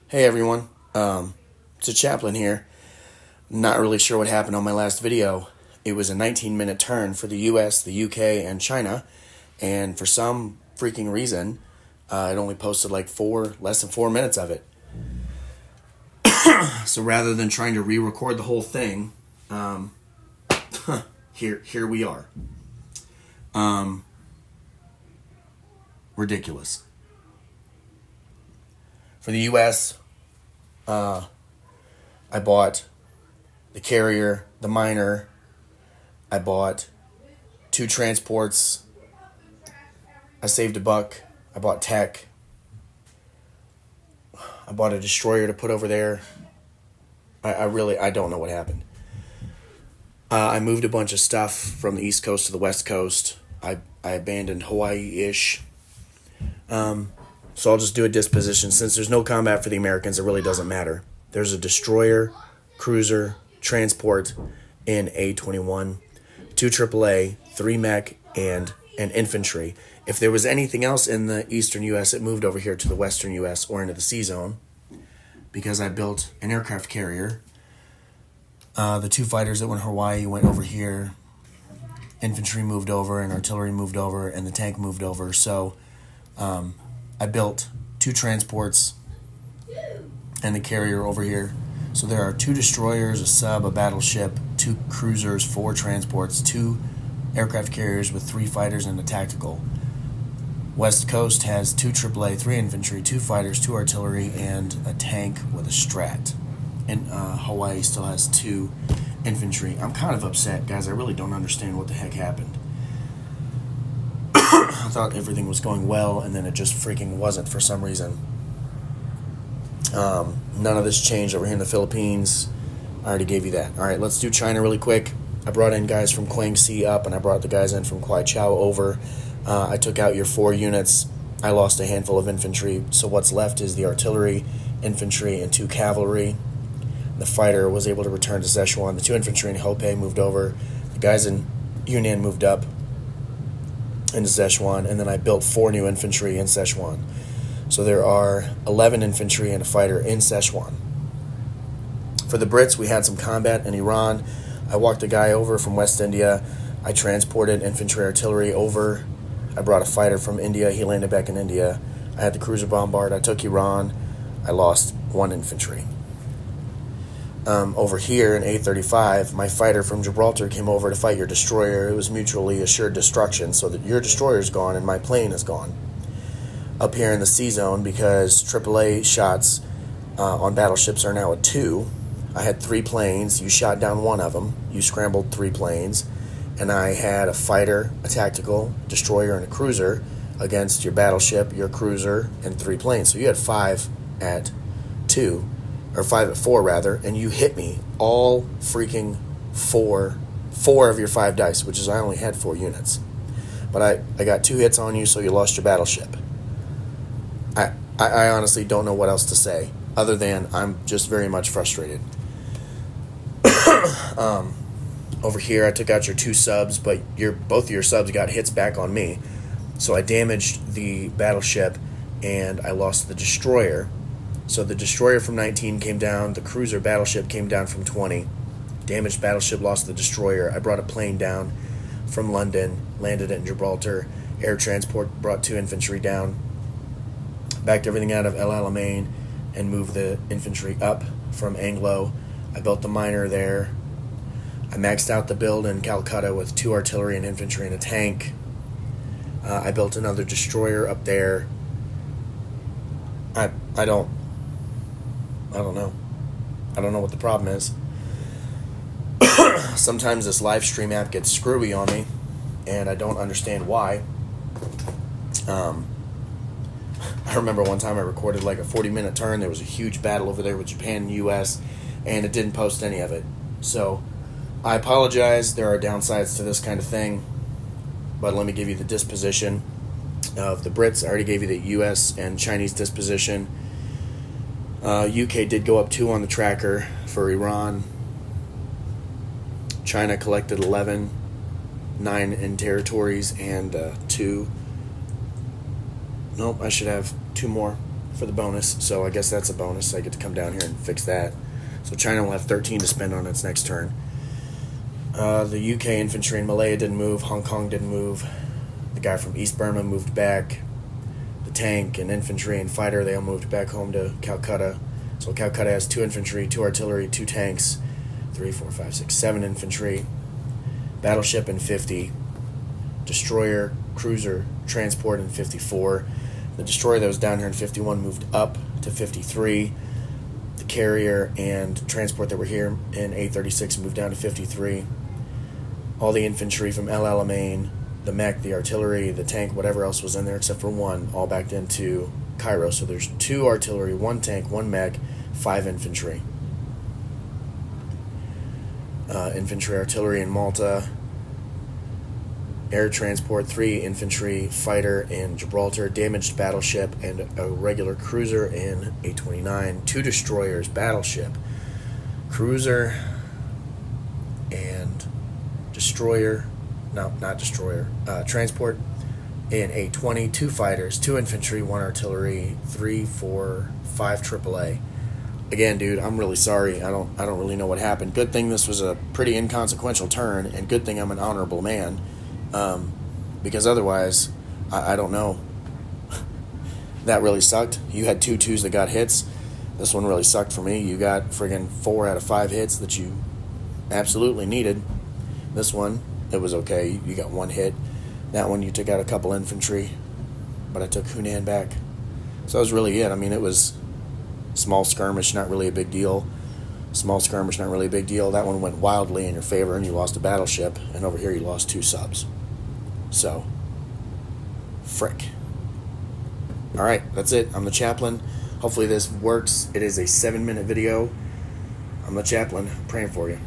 Hey everyone, it's a chaplain here. Not really sure what happened on my last video. It was a 19-minute turn for the US, the UK, and China, and for some freaking reason, it only posted like less than 4 minutes of it. So rather than trying to re-record the whole thing, here we are. Ridiculous. For the US, I bought the carrier, the miner. I bought 2 transports. I saved $1. I bought tech. I bought a destroyer to put over there. I don't know what happened. I moved a bunch of stuff from the East Coast to the West Coast. I abandoned Hawaii-ish. So I'll just do a disposition. Since there's no combat for the Americans, it really doesn't matter. There's a destroyer, cruiser, transport in A-21, 2 AAA, 3 mech, and an infantry. If there was anything else in the eastern U.S., it moved over here to the western U.S. or into the sea zone because I built an aircraft carrier. The 2 fighters that went to Hawaii went over here. Infantry moved over and artillery moved over and the tank moved over. So I built 2 transports and the carrier over here. So there are 2 destroyers, a sub, a battleship, 2 cruisers, 4 transports, 2 aircraft carriers with 3 fighters and a tactical. West Coast has 2 AAA, 3 infantry, 2 fighters, 2 artillery, and a tank with a strat. And Hawaii still has 2 infantry. I'm kind of upset, guys. I really don't understand what the heck happened. I thought everything was going well, and then it just freaking wasn't for some reason. None of this changed over here in the Philippines. I already gave you that. All right, let's do China really quick. I brought in guys from Guangxi up, and I brought the guys in from Kwaichao over. I took out your 4 units. I lost a handful of infantry, so what's left is the artillery, infantry, and 2 cavalry. The fighter was able to return to Szechuan. The 2 infantry in Hopei moved over. The guys in Yunnan moved up into Szechuan, and then I built 4 new infantry in Szechuan. So there are 11 infantry and a fighter in Szechuan. For the Brits, we had some combat in Iran. I walked a guy over from West India. I transported infantry artillery over. I brought a fighter from India. He landed back in India. I had the cruiser bombard. I took Iran. I lost 1 infantry. Over here in A-35, my fighter from Gibraltar came over to fight your destroyer. It was mutually assured destruction, so that your destroyer's gone and my plane is gone. Up here in the sea zone, because AAA shots on battleships are now at 2, I had 3 planes. You shot down 1 of them. You scrambled 3 planes. And I had a fighter, a tactical, destroyer, and a cruiser against your battleship, your cruiser, and 3 planes. So you had 5 at 2. Or 5 at 4 rather, and you hit me all freaking 4 of your 5 dice, which is I only had 4 units. But I got 2 hits on you, so you lost your battleship. I honestly don't know what else to say, other than I'm just very much frustrated. Over here, I took out your 2 subs, but both of your subs got hits back on me. So I damaged the battleship, and I lost the destroyer. So the destroyer from 19 came down, the cruiser battleship came down from 20. Damaged battleship lost the destroyer. I brought a plane down from London, landed it in Gibraltar. Air transport brought 2 infantry down. Backed everything out of El Alamein and moved the infantry up from Anglo. I built the miner there. I maxed out the build in Calcutta with 2 artillery and infantry and a tank. I built another destroyer up there. I don't know. I don't know what the problem is. Sometimes this live stream app gets screwy on me, and I don't understand why. I remember one time I recorded like a 40-minute turn. There was a huge battle over there with Japan and U.S., and it didn't post any of it. So I apologize. There are downsides to this kind of thing, but let me give you the disposition of the Brits. I already gave you the U.S. and Chinese disposition. UK did go up 2 on the tracker for Iran. China collected 11, 9 in territories, and 2. Nope, I should have 2 more. for the bonus, so I guess that's a bonus. I get to come down here and fix that. So China will have 13 to spend on its next turn. The UK infantry in Malaya didn't move. Hong Kong didn't move. The guy from East Burma moved back. The tank and infantry and fighter, they all moved back home to Calcutta. So Calcutta has 2 infantry, 2 artillery, 2 tanks, 3, 4, 5, 6, 7 infantry, battleship in 50, destroyer, cruiser, transport in 54. The destroyer that was down here in 51 moved up to 53. The carrier and transport that were here in A36 moved down to 53. All the infantry from El Alamein, the mech, the artillery, the tank, whatever else was in there except for 1, all backed into Cairo. So there's 2 artillery, 1 tank, 1 mech, 5 infantry. Infantry, artillery in Malta. Air transport, 3 infantry, fighter in Gibraltar, damaged battleship, and a regular cruiser in A29. 2 destroyers, battleship, cruiser, and destroyer. No, not destroyer. Transport in A20. 2 fighters, 2 infantry, 1 artillery, 3, 4, 5 AAA. Again, dude, I'm really sorry. I don't really know what happened. Good thing this was a pretty inconsequential turn, and good thing I'm an honorable man. Because otherwise, I don't know. That really sucked. You had 2 2s that got hits. This one really sucked for me. You got friggin' 4 out of 5 hits that you absolutely needed. This one, it was okay. You got 1 hit. That one, you took out a couple infantry, but I took Hunan back. So that was really it. I mean, it was small skirmish, not really a big deal. Small skirmish, not really a big deal. That one went wildly in your favor, and you lost a battleship, and over here you lost 2 subs. So, frick. Alright, that's it. I'm the chaplain. Hopefully this works. It is a 7-minute video. I'm the chaplain. Praying for you.